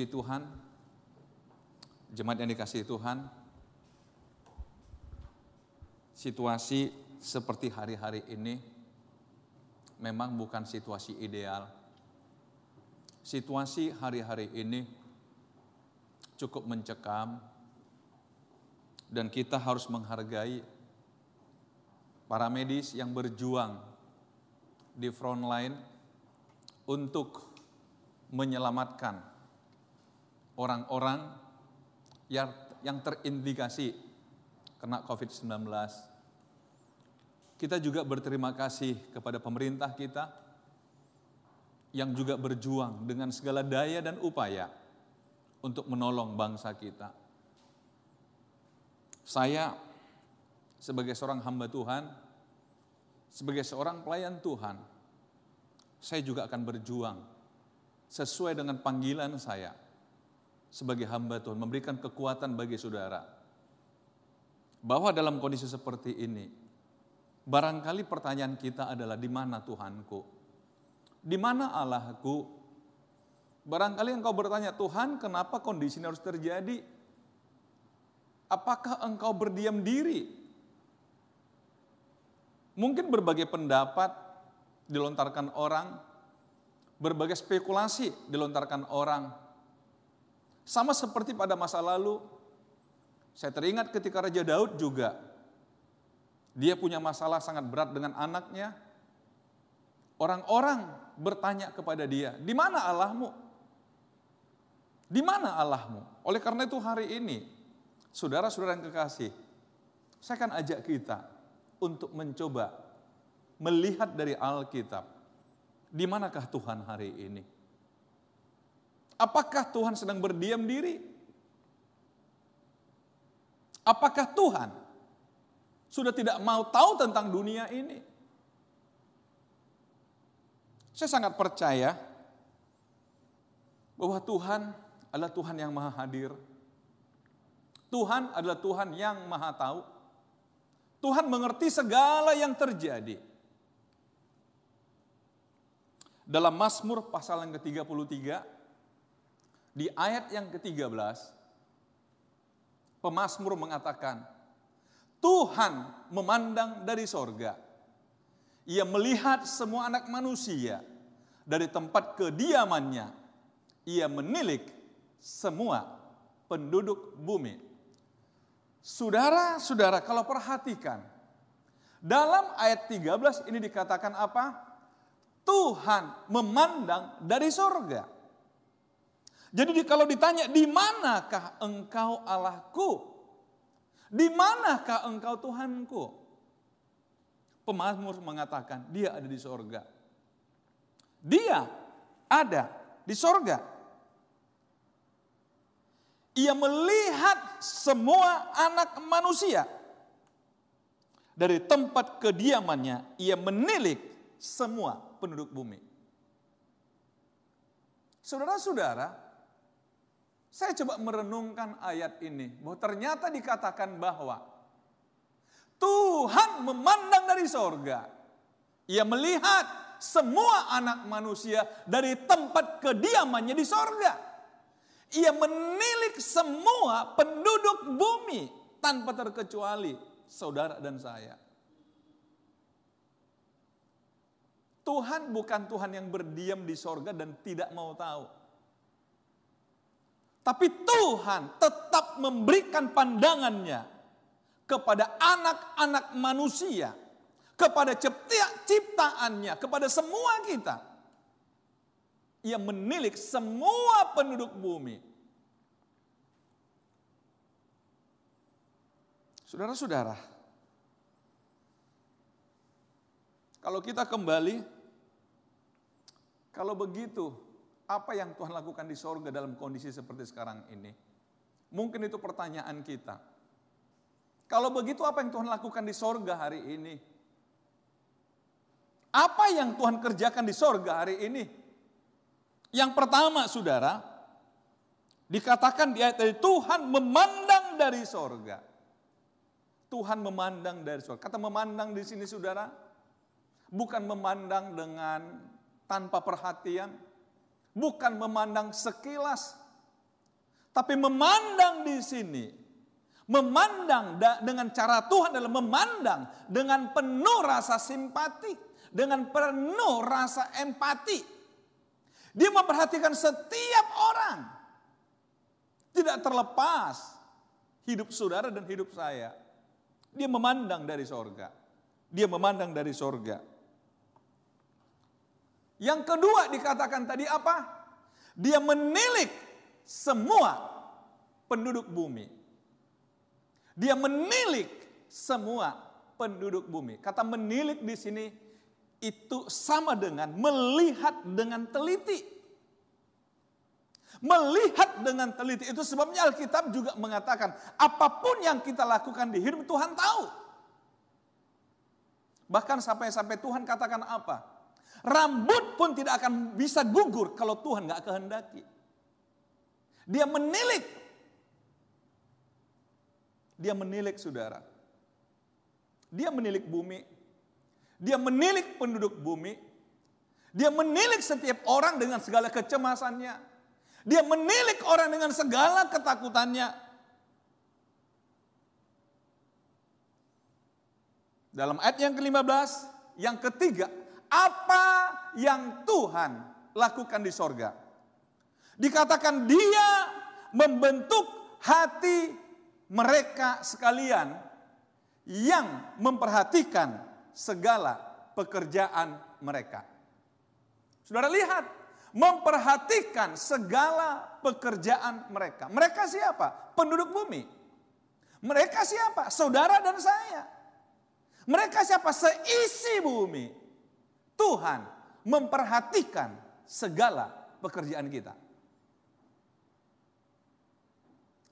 Puji Tuhan, jemaat yang dikasihi Tuhan, situasi seperti hari-hari ini memang bukan situasi ideal. Situasi hari-hari ini cukup mencekam dan kita harus menghargai para medis yang berjuang di front line untuk menyelamatkan orang-orang yang terindikasi kena COVID-19. Kita juga berterima kasih kepada pemerintah kita yang juga berjuang dengan segala daya dan upaya untuk menolong bangsa kita. Saya sebagai seorang hamba Tuhan, sebagai seorang pelayan Tuhan, saya juga akan berjuang sesuai dengan panggilan saya sebagai hamba Tuhan, memberikan kekuatan bagi saudara. Bahwa dalam kondisi seperti ini, barangkali pertanyaan kita adalah, di mana Tuhanku? Di mana Allahku? Barangkali engkau bertanya, Tuhan, kenapa kondisi ini harus terjadi? Apakah engkau berdiam diri? Mungkin berbagai pendapat dilontarkan orang, berbagai spekulasi dilontarkan orang. Sama seperti pada masa lalu, saya teringat ketika Raja Daud juga, dia punya masalah sangat berat dengan anaknya. Orang-orang bertanya kepada dia, di mana Allahmu? Di mana Allahmu? Oleh karena itu hari ini, saudara-saudara yang kekasih, saya akan ajak kita untuk mencoba melihat dari Alkitab, di manakah Tuhan hari ini? Apakah Tuhan sedang berdiam diri? Apakah Tuhan sudah tidak mau tahu tentang dunia ini? Saya sangat percaya bahwa Tuhan adalah Tuhan yang maha hadir. Tuhan adalah Tuhan yang maha tahu. Tuhan mengerti segala yang terjadi. Dalam Mazmur pasal yang ke-33, di ayat yang ke-13, pemazmur mengatakan, Tuhan memandang dari sorga. Ia melihat semua anak manusia dari tempat kediamannya. Ia menilik semua penduduk bumi. Saudara-saudara, kalau perhatikan, dalam ayat 13 ini dikatakan apa? Tuhan memandang dari sorga. Jadi kalau ditanya, di manakah engkau Allahku? Di manakah engkau Tuhanku? Pemazmur mengatakan, dia ada di sorga. Dia ada di sorga. Ia melihat semua anak manusia. Dari tempat kediamannya, ia menilik semua penduduk bumi. Saudara-saudara, saya coba merenungkan ayat ini, bahwa ternyata dikatakan bahwa Tuhan memandang dari sorga. Ia melihat semua anak manusia dari tempat kediamannya di sorga. Ia menilik semua penduduk bumi tanpa terkecuali saudara dan saya. Tuhan bukan Tuhan yang berdiam di sorga dan tidak mau tahu. Tapi Tuhan tetap memberikan pandangannya kepada anak-anak manusia, kepada ciptaannya, kepada semua kita. Ia menilik semua penduduk bumi. Saudara-saudara, kalau kita kembali, kalau begitu, apa yang Tuhan lakukan di sorga dalam kondisi seperti sekarang ini? Mungkin itu pertanyaan kita. Kalau begitu, apa yang Tuhan lakukan di sorga hari ini? Apa yang Tuhan kerjakan di sorga hari ini? Yang pertama, saudara, dikatakan di ayat tadi, Tuhan memandang dari sorga. Tuhan memandang dari sorga. Kata memandang di sini, saudara, bukan memandang dengan tanpa perhatian, bukan memandang sekilas, Tapi memandang di sini, memandang dengan cara Tuhan adalah memandang dengan penuh rasa simpati, dengan penuh rasa empati. Dia memperhatikan setiap orang, tidak terlepas hidup saudara dan hidup saya. Dia memandang dari sorga. Dia memandang dari sorga. Yang kedua dikatakan tadi apa? Dia menilik semua penduduk bumi. Dia menilik semua penduduk bumi. Kata menilik di sini itu sama dengan melihat dengan teliti. Melihat dengan teliti, itu sebabnya Alkitab juga mengatakan apapun yang kita lakukan di hidup Tuhan tahu. Bahkan sampai Tuhan katakan apa? Rambut pun tidak akan bisa gugur kalau Tuhan gak kehendaki. Dia menilik. Dia menilik saudara. Dia menilik bumi. Dia menilik penduduk bumi. Dia menilik setiap orang dengan segala kecemasannya. Dia menilik orang dengan segala ketakutannya. Dalam ayat yang ke-15, yang ketiga, apa yang Tuhan lakukan di sorga? Dikatakan dia membentuk hati mereka sekalian yang memperhatikan segala pekerjaan mereka. Saudara lihat. Memperhatikan segala pekerjaan mereka. Mereka siapa? Penduduk bumi. Mereka siapa? Saudara dan saya. Mereka siapa? Seisi bumi. Tuhan memperhatikan segala pekerjaan kita.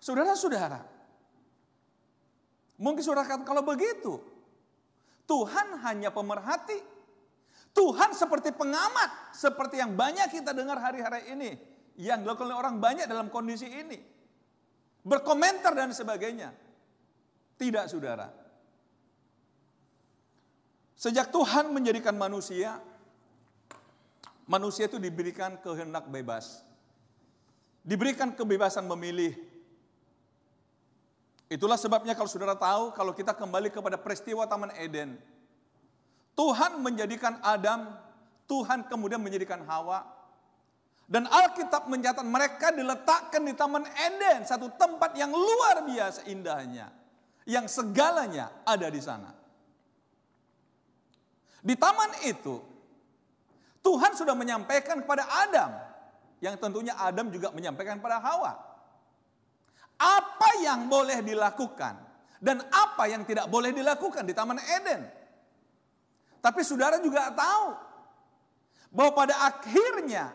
Saudara-saudara, mungkin saudara kata kalau begitu, Tuhan hanya pemerhati. Tuhan seperti pengamat, seperti yang banyak kita dengar hari-hari ini, yang dilakukan oleh orang banyak dalam kondisi ini. Berkomentar dan sebagainya. Tidak saudara. Sejak Tuhan menjadikan manusia itu diberikan kehendak bebas. Diberikan kebebasan memilih. Itulah sebabnya kalau saudara tahu, kalau kita kembali kepada peristiwa Taman Eden, Tuhan menjadikan Adam, Tuhan kemudian menjadikan Hawa. Dan Alkitab mencatat mereka diletakkan di Taman Eden, satu tempat yang luar biasa indahnya, yang segalanya ada di sana. Di taman itu, Tuhan sudah menyampaikan kepada Adam, yang tentunya Adam juga menyampaikan kepada Hawa, apa yang boleh dilakukan dan apa yang tidak boleh dilakukan di Taman Eden. Tapi saudara juga tahu bahwa pada akhirnya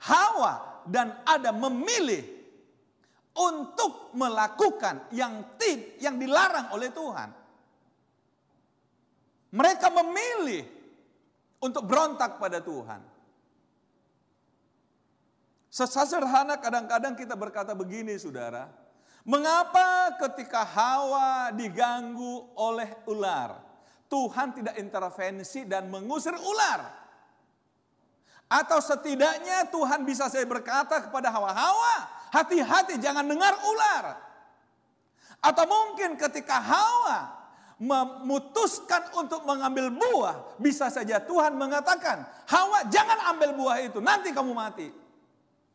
Hawa dan Adam memilih untuk melakukan yang dilarang oleh Tuhan. Mereka memilih untuk berontak pada Tuhan. Sesederhana kadang-kadang kita berkata begini saudara, mengapa ketika Hawa diganggu oleh ular, Tuhan tidak intervensi dan mengusir ular? Atau setidaknya Tuhan bisa saya berkata kepada Hawa, hati-hati jangan dengar ular. Atau mungkin ketika Hawa memutuskan untuk mengambil buah, bisa saja Tuhan mengatakan, Hawa jangan ambil buah itu, nanti kamu mati.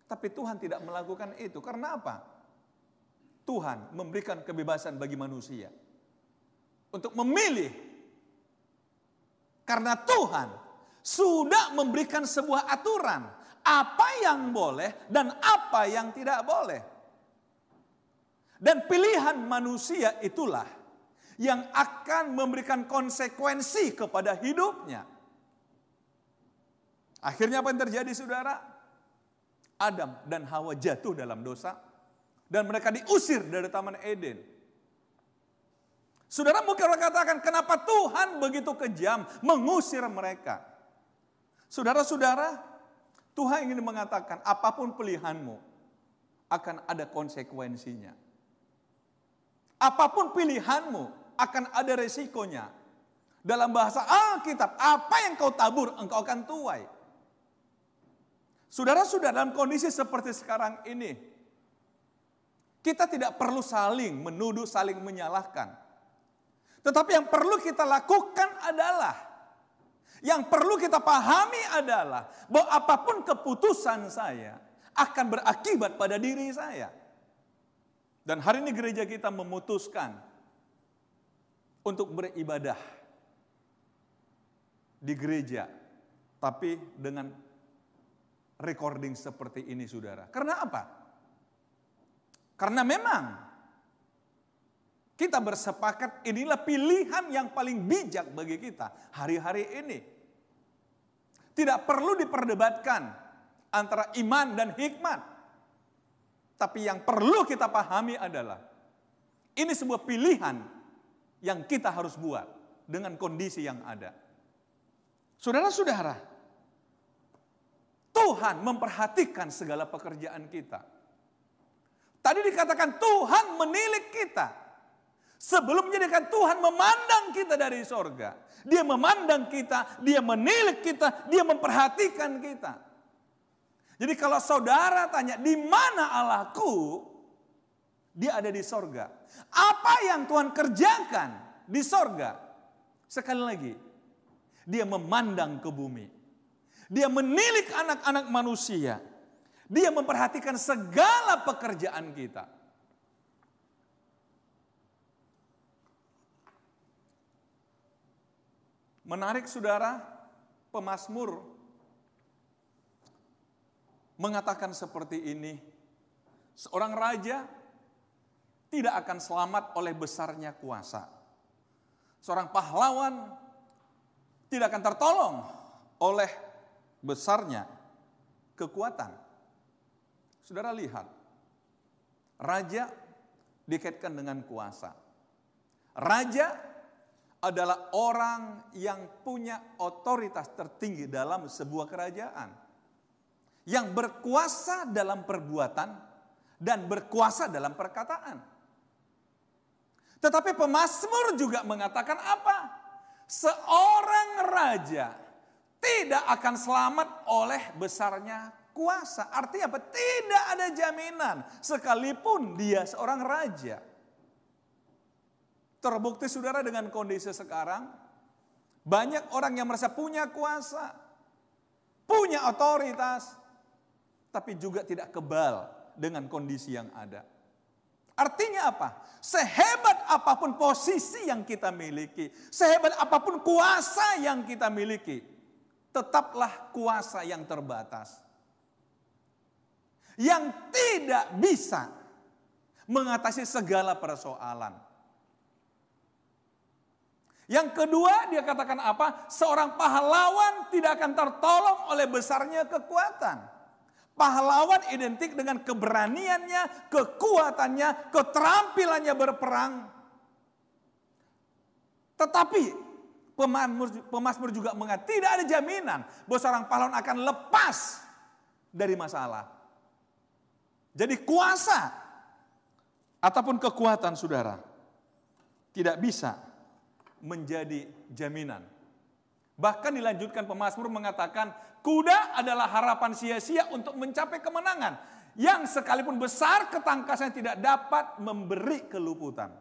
Tapi Tuhan tidak melakukan itu, karena apa? Tuhan memberikan kebebasan bagi manusia untuk memilih. Karena Tuhan sudah memberikan sebuah aturan, apa yang boleh dan apa yang tidak boleh. Dan pilihan manusia itulah yang akan memberikan konsekuensi kepada hidupnya. Akhirnya apa yang terjadi saudara? Adam dan Hawa jatuh dalam dosa dan mereka diusir dari Taman Eden. Saudara mungkin orang katakan, kenapa Tuhan begitu kejam mengusir mereka? Saudara-saudara, Tuhan ingin mengatakan apapun pilihanmu akan ada konsekuensinya. Apapun pilihanmu akan ada resikonya. Dalam bahasa Alkitab, apa yang kau tabur engkau akan tuai. Saudara-saudara dalam kondisi seperti sekarang ini, Kita tidak perlu saling menuduh, saling menyalahkan. Tetapi yang perlu kita lakukan adalah, yang perlu kita pahami adalah bahwa apapun keputusan saya akan berakibat pada diri saya. Dan hari ini gereja kita memutuskan untuk beribadah di gereja, tapi dengan recording seperti ini, saudara. Karena apa? Karena memang kita bersepakat inilah pilihan yang paling bijak bagi kita hari-hari ini. Tidak perlu diperdebatkan antara iman dan hikmat. Tapi yang perlu kita pahami adalah ini sebuah pilihan yang kita harus buat dengan kondisi yang ada. Saudara-saudara, Tuhan memperhatikan segala pekerjaan kita. Tadi dikatakan Tuhan menilik kita. Sebelum menjadikan Tuhan memandang kita dari sorga. Dia memandang kita, dia menilik kita, dia memperhatikan kita. Jadi kalau saudara tanya, di mana Allahku? Dia ada di sorga. Apa yang Tuhan kerjakan di sorga? Sekali lagi, dia memandang ke bumi. Dia menilik anak-anak manusia. Dia memperhatikan segala pekerjaan kita. Menarik saudara, pemazmur mengatakan seperti ini. Seorang raja tidak akan selamat oleh besarnya kuasa. Seorang pahlawan tidak akan tertolong oleh besarnya kekuatan. Saudara lihat, raja dikaitkan dengan kuasa. Raja adalah orang yang punya otoritas tertinggi dalam sebuah kerajaan. Yang berkuasa dalam perbuatan dan berkuasa dalam perkataan. Tetapi pemazmur juga mengatakan apa? Seorang raja tidak akan selamat oleh besarnya kuasa. Artinya apa? Tidak ada jaminan sekalipun dia seorang raja. Terbukti saudara dengan kondisi sekarang, banyak orang yang merasa punya kuasa, punya otoritas, tapi juga tidak kebal dengan kondisi yang ada. Artinya apa? Sehebat apapun posisi yang kita miliki, sehebat apapun kuasa yang kita miliki, tetaplah kuasa yang terbatas. Yang tidak bisa mengatasi segala persoalan. Yang kedua dia katakan apa? Seorang pahlawan tidak akan tertolong oleh besarnya kekuatan. Pahlawan identik dengan keberaniannya, kekuatannya, keterampilannya berperang. Tetapi pemazmur juga mengatakan tidak ada jaminan bahwa seorang pahlawan akan lepas dari masalah. Jadi kuasa ataupun kekuatan saudara tidak bisa menjadi jaminan. Bahkan dilanjutkan pemazmur mengatakan kuda adalah harapan sia-sia untuk mencapai kemenangan. Yang sekalipun besar ketangkasannya tidak dapat memberi keluputan.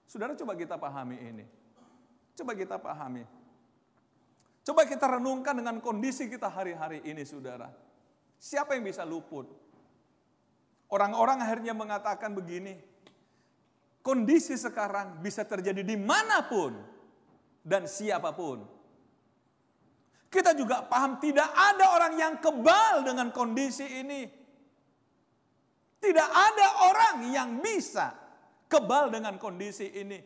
Saudara coba kita pahami ini. Coba kita pahami. Coba kita renungkan dengan kondisi kita hari-hari ini saudara. Siapa yang bisa luput? Orang-orang akhirnya mengatakan begini, kondisi sekarang bisa terjadi dimanapun dan siapapun. Kita juga paham tidak ada orang yang kebal dengan kondisi ini. Tidak ada orang yang bisa kebal dengan kondisi ini.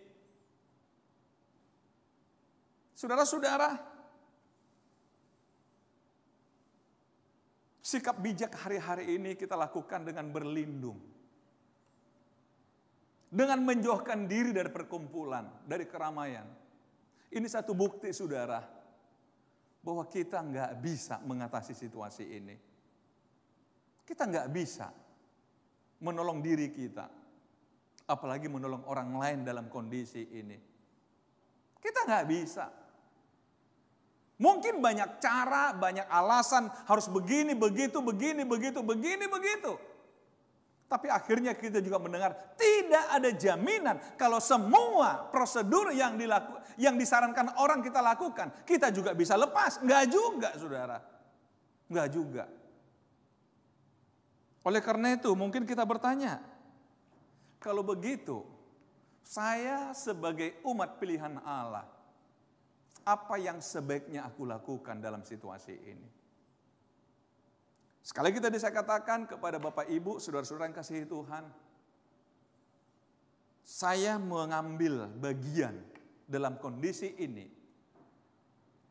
Saudara-saudara, sikap bijak hari-hari ini kita lakukan dengan berlindung. Dengan menjauhkan diri dari perkumpulan, dari keramaian. Ini satu bukti saudara, bahwa kita nggak bisa mengatasi situasi ini. Kita nggak bisa menolong diri kita. Apalagi menolong orang lain dalam kondisi ini. Kita nggak bisa. Mungkin banyak cara, banyak alasan, harus begini, begitu, begini, begitu, begini, begitu. Tapi akhirnya kita juga mendengar tidak ada jaminan kalau semua prosedur yang disarankan orang kita lakukan, kita juga bisa lepas. Enggak juga, saudara. Enggak juga. Oleh karena itu mungkin kita bertanya, kalau begitu saya sebagai umat pilihan Allah, apa yang sebaiknya aku lakukan dalam situasi ini? Sekali lagi tadi saya katakan kepada Bapak Ibu, saudara-saudara yang kasihi Tuhan, saya mengambil bagian dalam kondisi ini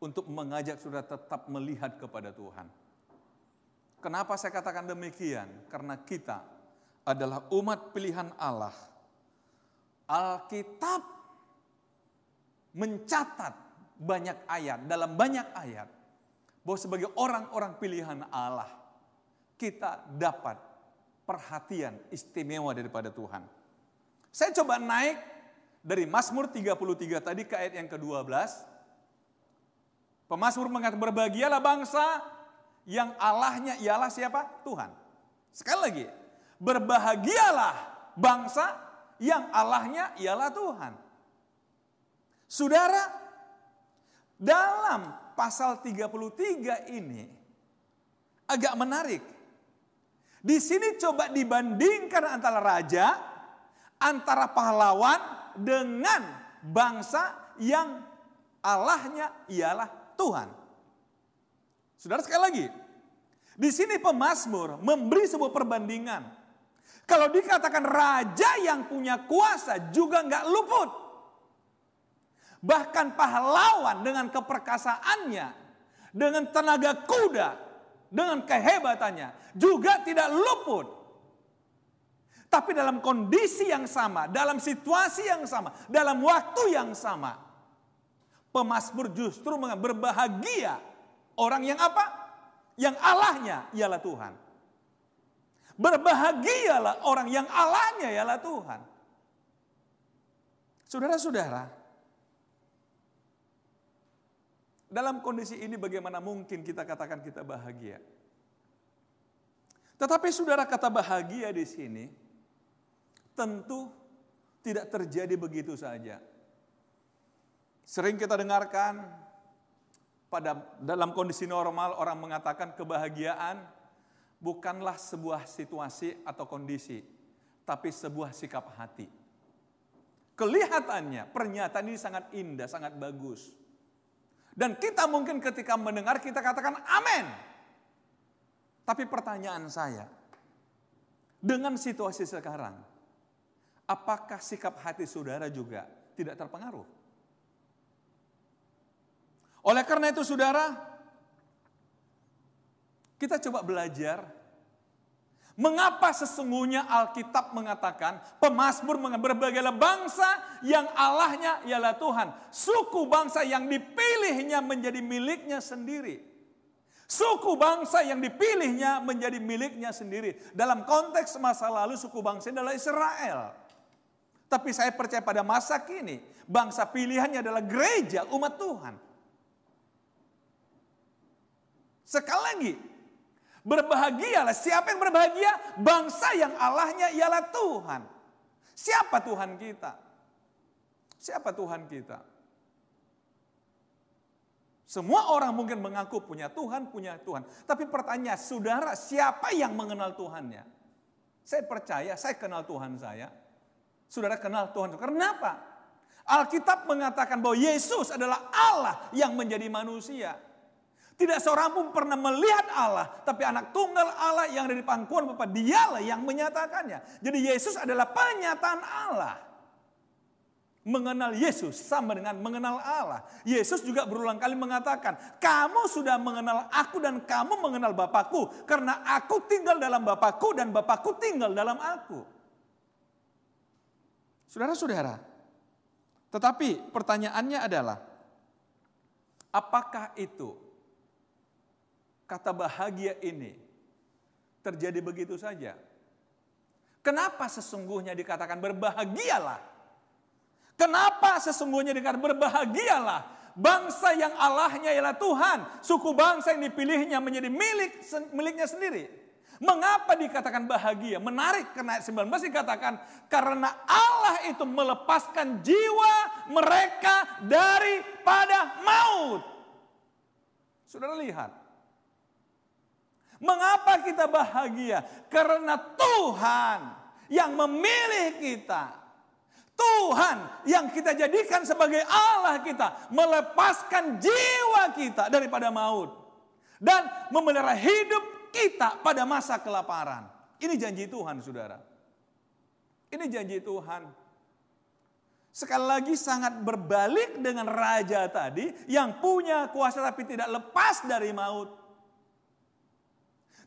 untuk mengajak saudara tetap melihat kepada Tuhan. Kenapa saya katakan demikian? Karena kita adalah umat pilihan Allah. Alkitab mencatat banyak ayat, dalam banyak ayat, bahwa sebagai orang-orang pilihan Allah, kita dapat perhatian istimewa daripada Tuhan. Saya coba naik dari Mazmur 33 tadi ke ayat yang ke-12. Pemazmur mengatakan, berbahagialah bangsa yang Allahnya ialah siapa? Tuhan. Sekali lagi, berbahagialah bangsa yang Allahnya ialah Tuhan. Saudara, dalam pasal 33 ini agak menarik. Di sini coba dibandingkan antara raja, antara pahlawan dengan bangsa yang Allahnya ialah Tuhan. Saudara, sekali lagi, di sini pemazmur memberi sebuah perbandingan. Kalau dikatakan raja yang punya kuasa juga nggak luput. Bahkan pahlawan dengan keperkasaannya, dengan tenaga kuda, dengan kehebatannya juga tidak luput. Tapi dalam kondisi yang sama, dalam situasi yang sama, dalam waktu yang sama, pemazmur justru berbahagia orang yang apa? Yang Allahnya ialah Tuhan. Berbahagialah orang yang Allahnya ialah Tuhan. Saudara-saudara, dalam kondisi ini bagaimana mungkin kita katakan kita bahagia? Tetapi saudara, kata bahagia di sini tentu tidak terjadi begitu saja. Sering kita dengarkan dalam kondisi normal orang mengatakan kebahagiaan bukanlah sebuah situasi atau kondisi, tapi sebuah sikap hati. Kelihatannya pernyataan ini sangat indah, sangat bagus. Dan kita mungkin ketika mendengar kita katakan amin. Tapi pertanyaan saya, dengan situasi sekarang, apakah sikap hati saudara juga tidak terpengaruh? Oleh karena itu saudara, kita coba belajar mengapa sesungguhnya Alkitab mengatakan, pemazmur berbahagialah bangsa yang Allahnya ialah Tuhan. Suku bangsa yang dipilihnya menjadi miliknya sendiri. Suku bangsa yang dipilihnya menjadi miliknya sendiri. Dalam konteks masa lalu suku bangsa adalah Israel. Tapi saya percaya pada masa kini, bangsa pilihannya adalah gereja, umat Tuhan. Sekali lagi, berbahagialah. Siapa yang berbahagia? Bangsa yang Allahnya ialah Tuhan. Siapa Tuhan kita? Siapa Tuhan kita? Semua orang mungkin mengaku punya Tuhan. Tapi pertanyaan, saudara, siapa yang mengenal Tuhannya? Saya percaya, saya kenal Tuhan saya. Saudara kenal Tuhan. Kenapa? Alkitab mengatakan bahwa Yesus adalah Allah yang menjadi manusia. Tidak seorang pun pernah melihat Allah, tapi anak tunggal Allah yang ada di pangkuan Bapa, dialah yang menyatakannya. Jadi Yesus adalah penyataan Allah. Mengenal Yesus sama dengan mengenal Allah. Yesus juga berulang kali mengatakan, kamu sudah mengenal aku dan kamu mengenal Bapakku, karena aku tinggal dalam Bapakku dan Bapakku tinggal dalam aku. Saudara-saudara, tetapi pertanyaannya adalah, apakah itu kata bahagia ini terjadi begitu saja? Kenapa sesungguhnya dikatakan berbahagialah? Kenapa sesungguhnya dikatakan berbahagialah? Bangsa yang Allahnya ialah Tuhan. Suku bangsa yang dipilihnya menjadi miliknya sendiri. Mengapa dikatakan bahagia? Menarik, karena ayat 19 dikatakan, karena Allah itu melepaskan jiwa mereka daripada maut. Saudara lihat. Mengapa kita bahagia? Karena Tuhan yang memilih kita. Tuhan yang kita jadikan sebagai Allah kita. Melepaskan jiwa kita daripada maut. Dan memelihara hidup kita pada masa kelaparan. Ini janji Tuhan, saudara. Ini janji Tuhan. Sekali lagi sangat berbalik dengan raja tadi yang punya kuasa tapi tidak lepas dari maut.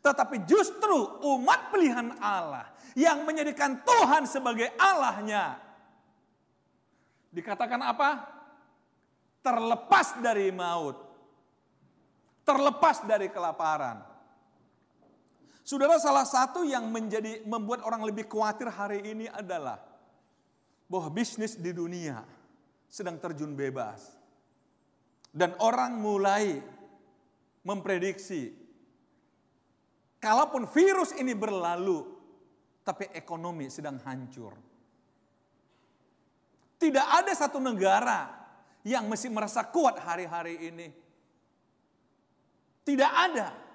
Tetapi justru umat pilihan Allah yang menjadikan Tuhan sebagai Allahnya. Dikatakan apa? Terlepas dari maut. Terlepas dari kelaparan. Saudara, salah satu yang membuat orang lebih khawatir hari ini adalah bahwa bisnis di dunia sedang terjun bebas. Dan orang mulai memprediksi, kalaupun virus ini berlalu, tapi ekonomi sedang hancur. Tidak ada satu negara yang mesti merasa kuat hari-hari ini. Tidak ada.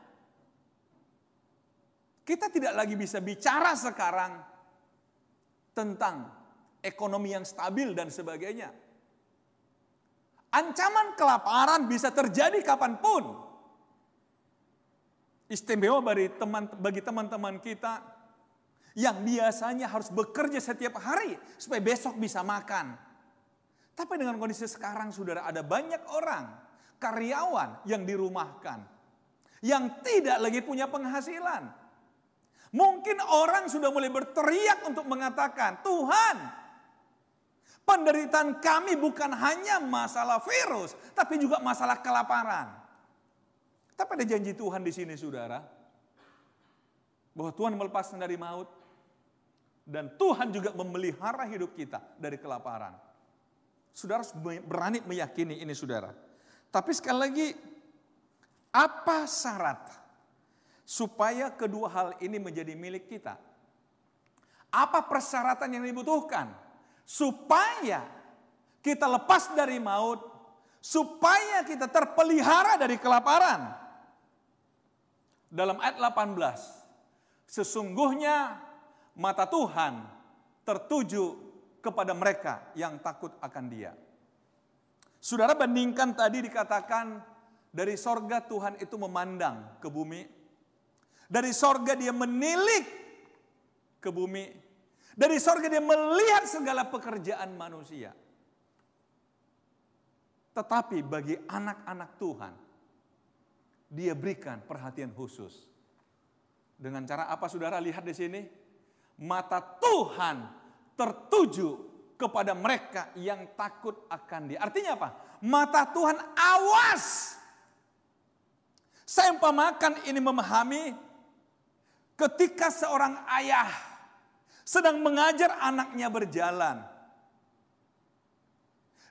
Kita tidak lagi bisa bicara sekarang tentang ekonomi yang stabil dan sebagainya. Ancaman kelaparan bisa terjadi kapanpun. Istimewa bagi teman-teman kita yang biasanya harus bekerja setiap hari supaya besok bisa makan. Tapi dengan kondisi sekarang, saudara, ada banyak orang, karyawan yang dirumahkan, yang tidak lagi punya penghasilan. Mungkin orang sudah mulai berteriak untuk mengatakan, Tuhan, penderitaan kami bukan hanya masalah virus, tapi juga masalah kelaparan. Tapi ada janji Tuhan di sini, saudara, bahwa Tuhan melepaskan dari maut, dan Tuhan juga memelihara hidup kita dari kelaparan. Saudara harus berani meyakini ini, saudara. Tapi sekali lagi, apa syarat supaya kedua hal ini menjadi milik kita? Apa persyaratan yang dibutuhkan supaya kita lepas dari maut, supaya kita terpelihara dari kelaparan? Dalam ayat 18, sesungguhnya mata Tuhan tertuju kepada mereka yang takut akan Dia. Saudara, bandingkan tadi dikatakan dari sorga Tuhan itu memandang ke bumi. Dari sorga Dia menilik ke bumi. Dari sorga Dia melihat segala pekerjaan manusia. Tetapi bagi anak-anak Tuhan, Dia berikan perhatian khusus. Dengan cara apa, saudara? Lihat di sini. Mata Tuhan tertuju kepada mereka yang takut akan Dia. Artinya apa? Mata Tuhan awas. Saya umpamakan ini memahami ketika seorang ayah sedang mengajar anaknya berjalan.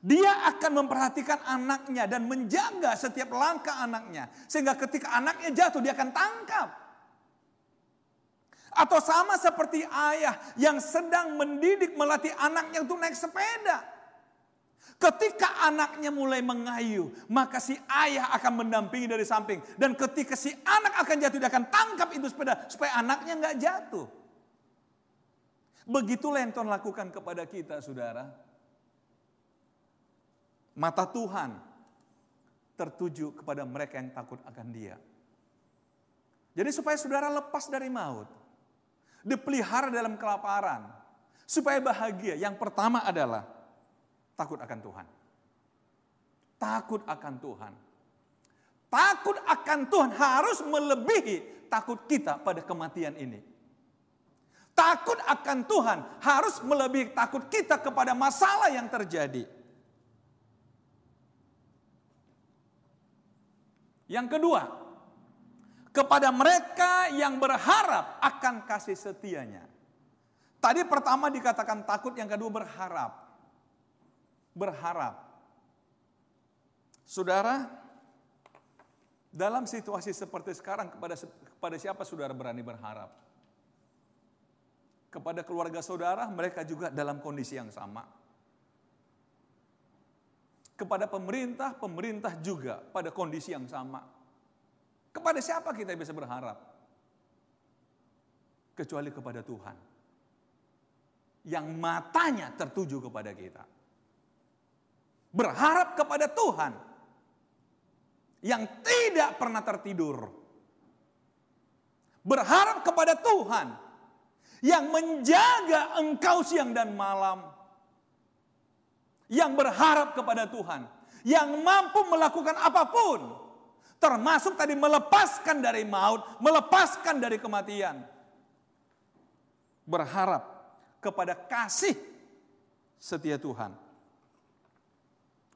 Dia akan memperhatikan anaknya dan menjaga setiap langkah anaknya. Sehingga ketika anaknya jatuh, dia akan tangkap. Atau sama seperti ayah yang sedang mendidik, melatih anaknya untuk naik sepeda. Ketika anaknya mulai mengayuh, maka si ayah akan mendampingi dari samping. Dan ketika si anak akan jatuh, dia akan tangkap itu sepeda supaya anaknya nggak jatuh. Begitulah yang Tuhan lakukan kepada kita, saudara. Mata Tuhan tertuju kepada mereka yang takut akan Dia. Jadi supaya saudara lepas dari maut, dipelihara dalam kelaparan, supaya bahagia, yang pertama adalah takut akan Tuhan. Takut akan Tuhan. Takut akan Tuhan harus melebihi takut kita pada kematian ini. Takut akan Tuhan harus melebihi takut kita kepada masalah yang terjadi. Yang kedua, kepada mereka yang berharap akan kasih setianya. Tadi pertama dikatakan takut, yang kedua berharap. Berharap. Saudara, dalam situasi seperti sekarang kepada siapa saudara berani berharap? Kepada keluarga saudara, mereka juga dalam kondisi yang sama. Kepada pemerintah, pemerintah juga pada kondisi yang sama. Kepada siapa kita bisa berharap? Kecuali kepada Tuhan. Yang matanya tertuju kepada kita. Berharap kepada Tuhan. Yang tidak pernah tertidur. Berharap kepada Tuhan. Yang menjaga engkau siang dan malam. Yang berharap kepada Tuhan. Yang mampu melakukan apapun. Termasuk tadi melepaskan dari maut. Melepaskan dari kematian. Berharap kepada kasih setia Tuhan.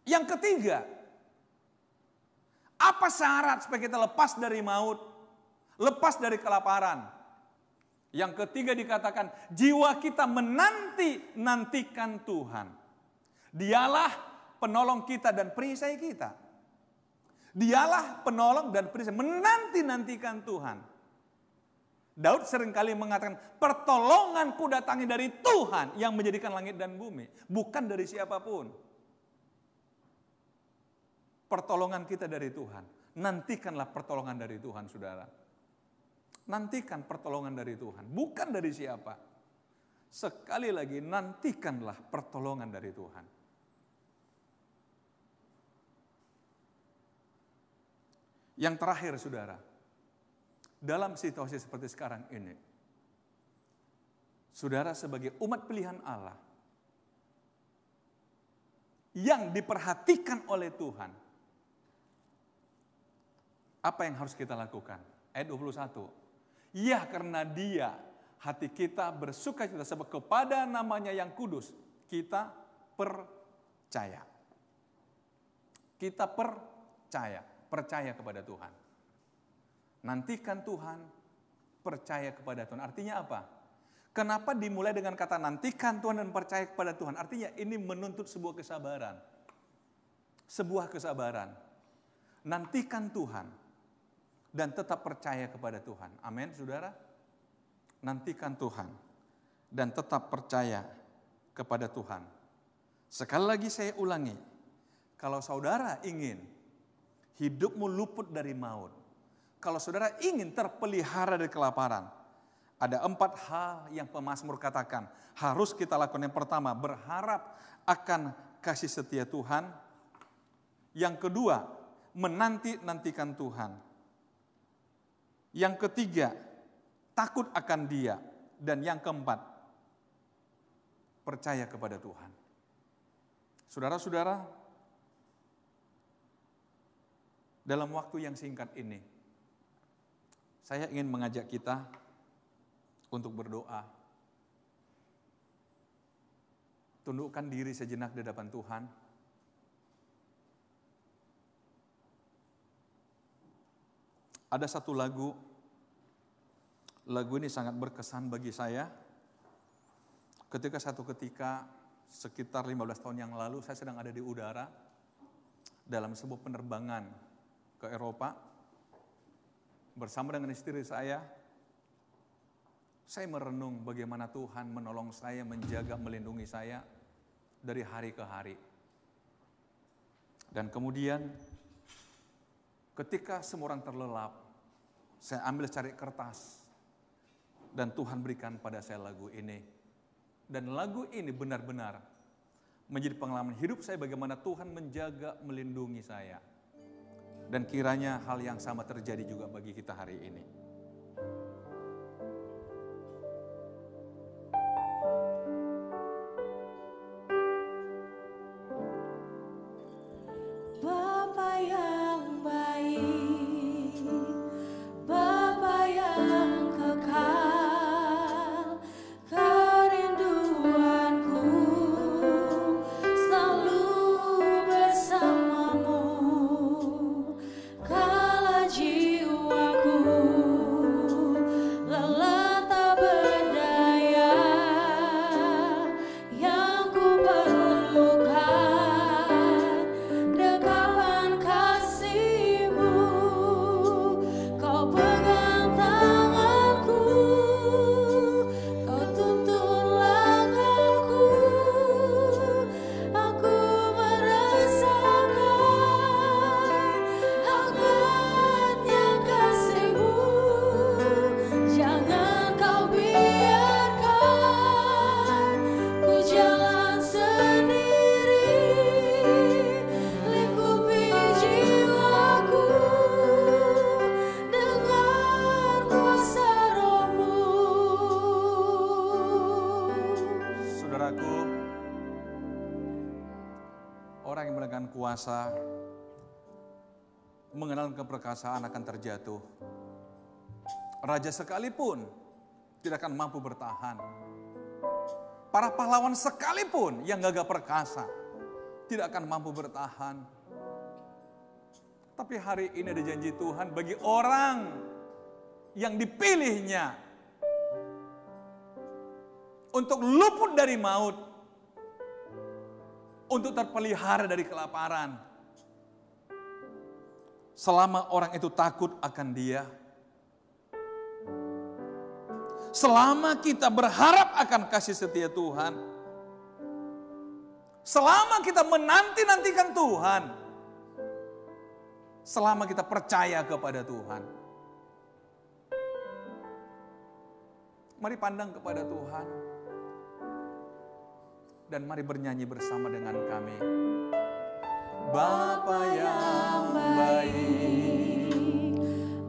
Yang ketiga. Apa syarat supaya kita lepas dari maut? Lepas dari kelaparan? Yang ketiga dikatakan, jiwa kita menantikan Tuhan. Dialah penolong kita dan perisai kita. Dialah penolong dan perisai, menantikan Tuhan. Daud seringkali mengatakan, pertolonganku datangi dari Tuhan yang menjadikan langit dan bumi. Bukan dari siapapun. Pertolongan kita dari Tuhan. Nantikanlah pertolongan dari Tuhan, saudara. Nantikan pertolongan dari Tuhan. Bukan dari siapa. Sekali lagi, nantikanlah pertolongan dari Tuhan. Yang terakhir, saudara. Dalam situasi seperti sekarang ini. Saudara sebagai umat pilihan Allah. Yang diperhatikan oleh Tuhan. Apa yang harus kita lakukan? Ayat 21. Ya, karena Dia hati kita bersuka cita sebab kepada namanya yang kudus kita percaya. Kita percaya kepada Tuhan. Nantikan Tuhan, percaya kepada Tuhan. Artinya apa? Kenapa dimulai dengan kata nantikan Tuhan dan percaya kepada Tuhan? Artinya ini menuntut sebuah kesabaran. Sebuah kesabaran. Nantikan Tuhan. Dan tetap percaya kepada Tuhan. Amin, saudara. Nantikan Tuhan. Dan tetap percaya kepada Tuhan. Sekali lagi saya ulangi. Kalau saudara ingin hidupmu luput dari maut. Kalau saudara ingin terpelihara dari kelaparan. Ada 4 hal yang pemazmur katakan. Harus kita lakukan. Yang pertama, berharap akan kasih setia Tuhan. Yang kedua, menantikan Tuhan. Yang ketiga, takut akan Dia. Dan yang keempat, percaya kepada Tuhan. Saudara-saudara, dalam waktu yang singkat ini, saya ingin mengajak kita untuk berdoa. Tundukkan diri sejenak di hadapan Tuhan. Ada satu lagu ini sangat berkesan bagi saya. Ketika sekitar 15 tahun yang lalu, saya sedang ada di udara dalam sebuah penerbangan ke Eropa. Bersama dengan istri saya merenung bagaimana Tuhan menolong saya, menjaga, melindungi saya dari hari ke hari. Dan kemudian ketika semua orang terlelap, saya ambil cari kertas. Dan Tuhan berikan pada saya lagu ini. Dan lagu ini benar-benar menjadi pengalaman hidup saya bagaimana Tuhan menjaga, melindungi saya. Dan kiranya hal yang sama terjadi juga bagi kita hari ini. Bapa yang baik, Bapa yang kekal, kerinduanku selalu bersamamu, kala jiwaku Orang yang menggunakan kuasa, mengenal keperkasaan akan terjatuh. Raja sekalipun tidak akan mampu bertahan. Para pahlawan sekalipun yang gagah perkasa tidak akan mampu bertahan. Tapi hari ini ada janji Tuhan bagi orang yang dipilihnya untuk luput dari maut, untuk terpelihara dari kelaparan. Selama orang itu takut akan Dia, selama kita berharap akan kasih setia Tuhan, selama kita menanti-nantikan Tuhan, selama kita percaya kepada Tuhan, mari pandang kepada Tuhan dan mari bernyanyi bersama dengan kami. Bapa yang baik,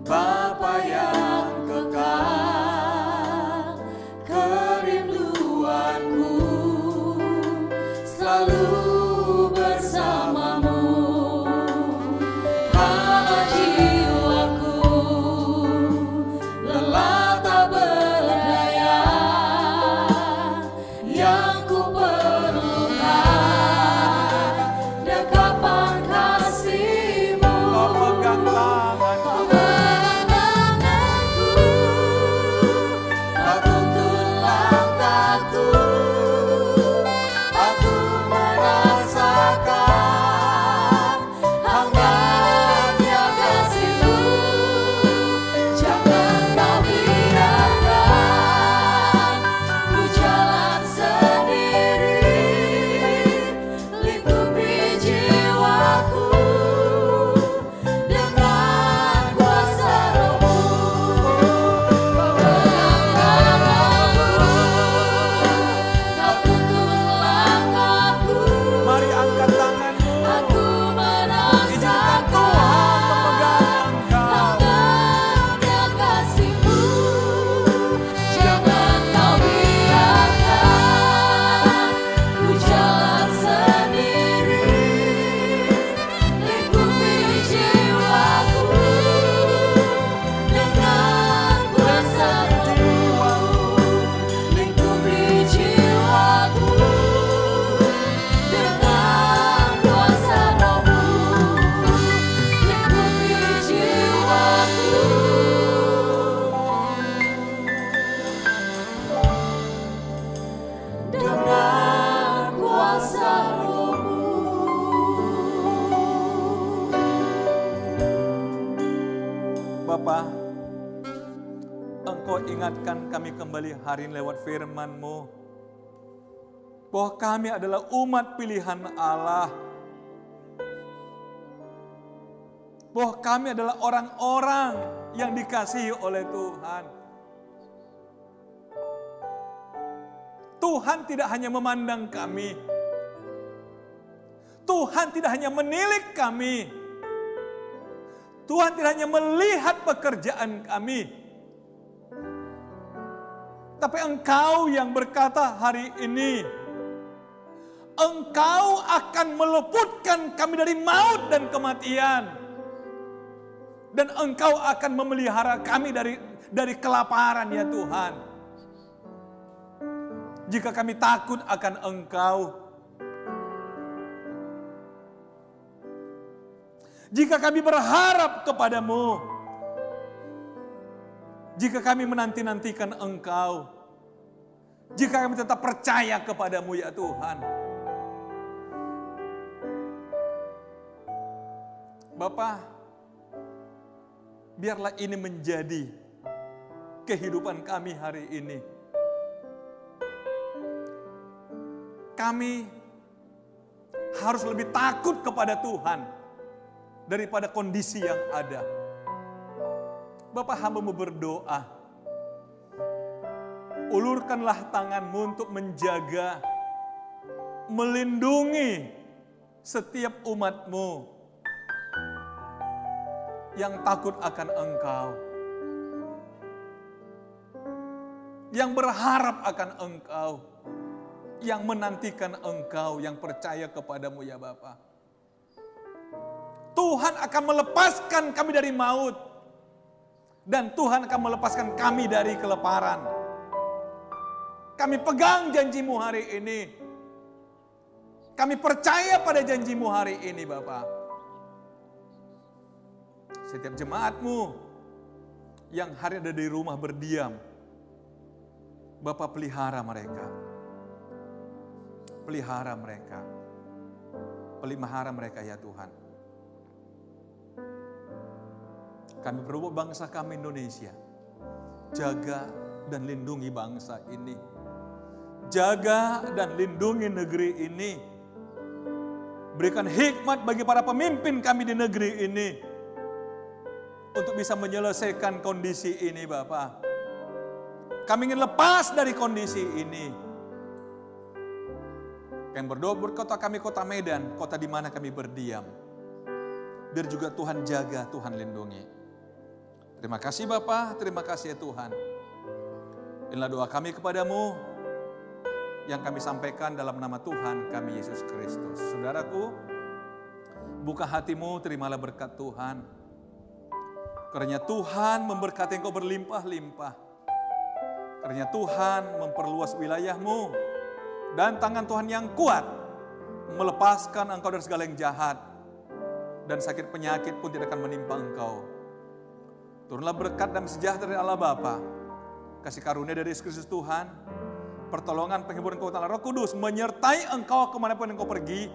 Bapa yang kekal, kerinduanku selalu bersamamu. Hanya jiwaku lelah tak berdaya, yang ku perlukan dekapan kasih-Mu. Kau pegang tanganku, Kau tuntun langkahku, aku merasakan hangatnya kasih-Mu. Jangan Kau biarkan ku jalan sendiri, lingkupi jiwaku dengan kuasa Roh-Mu. Kau pegang tanganku, Kau tuntun langkahku. Mari angkat tanganmu, aku merasakan hangatnya kasih-Mu. Jangan Kau biarkan ku jalan sendiri, lingkupi jiwaku dengan kuasa Roh-Mu. Lingkupi jiwaku dengan kuasa Roh-Mu. Lingkupi jiwaku dengan kuasa Roh-Mu. Bapa, Engkau ingatkan kami kembali hari ini lewat firman-Mu, bahwa kami adalah umat pilihan Allah, bahwa kami adalah orang-orang yang dikasihi oleh Tuhan. Tuhan tidak hanya memandang kami, Tuhan tidak hanya menilik kami, Tuhan tidak hanya melihat pekerjaan kami, tapi Engkau yang berkata hari ini, Engkau akan meluputkan kami dari maut dan kematian, dan Engkau akan memelihara kami dari kelaparan, ya Tuhan. Jika kami takut akan Engkau, jika kami berharap kepadamu, jika kami menanti-nantikan Engkau, jika kami tetap percaya kepadamu, ya Tuhan. Bapa, biarlah ini menjadi kehidupan kami hari ini. Kami harus lebih takut kepada Tuhan daripada kondisi yang ada. Bapa, hamba-Mu berdoa, ulurkanlah tangan-Mu untuk menjaga, melindungi setiap umat-Mu yang takut akan Engkau, yang berharap akan Engkau, yang menantikan Engkau, yang percaya kepadamu, ya Bapa. Tuhan akan melepaskan kami dari maut. Dan Tuhan akan melepaskan kami dari kelaparan. Kami pegang janji-Mu hari ini. Kami percaya pada janji-Mu hari ini Bapa. Setiap jemaat-Mu yang hari ada di rumah berdiam, Bapa pelihara mereka. Pelihara mereka. Pelihara mereka ya Tuhan. Kami berdoa bangsa kami Indonesia. Jaga dan lindungi bangsa ini. Jaga dan lindungi negeri ini. Berikan hikmat bagi para pemimpin kami di negeri ini. Untuk bisa menyelesaikan kondisi ini Bapa. Kami ingin lepas dari kondisi ini. Kami berdoa buat kota kami, kota Medan, kota di mana kami berdiam. Biar juga Tuhan jaga, Tuhan lindungi. Terima kasih Bapa, terima kasih ya Tuhan. Inilah doa kami kepadamu yang kami sampaikan dalam nama Tuhan kami Yesus Kristus. Saudaraku, buka hatimu, terimalah berkat Tuhan. Karena Tuhan memberkati engkau berlimpah-limpah. Karena Tuhan memperluas wilayahmu. Dan tangan Tuhan yang kuat melepaskan engkau dari segala yang jahat. Dan sakit penyakit pun tidak akan menimpa engkau. Turunlah berkat dan sejahtera dari Allah Bapa, kasih karunia dari Yesus Kristus Tuhan, pertolongan, penghiburan kekuatan Roh Kudus menyertai engkau kemanapun engkau pergi,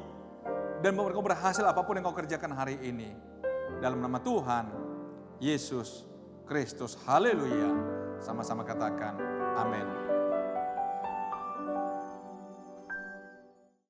dan membuat engkau berhasil apapun yang engkau kerjakan hari ini. Dalam nama Tuhan Yesus Kristus, haleluya. Sama-sama katakan amin.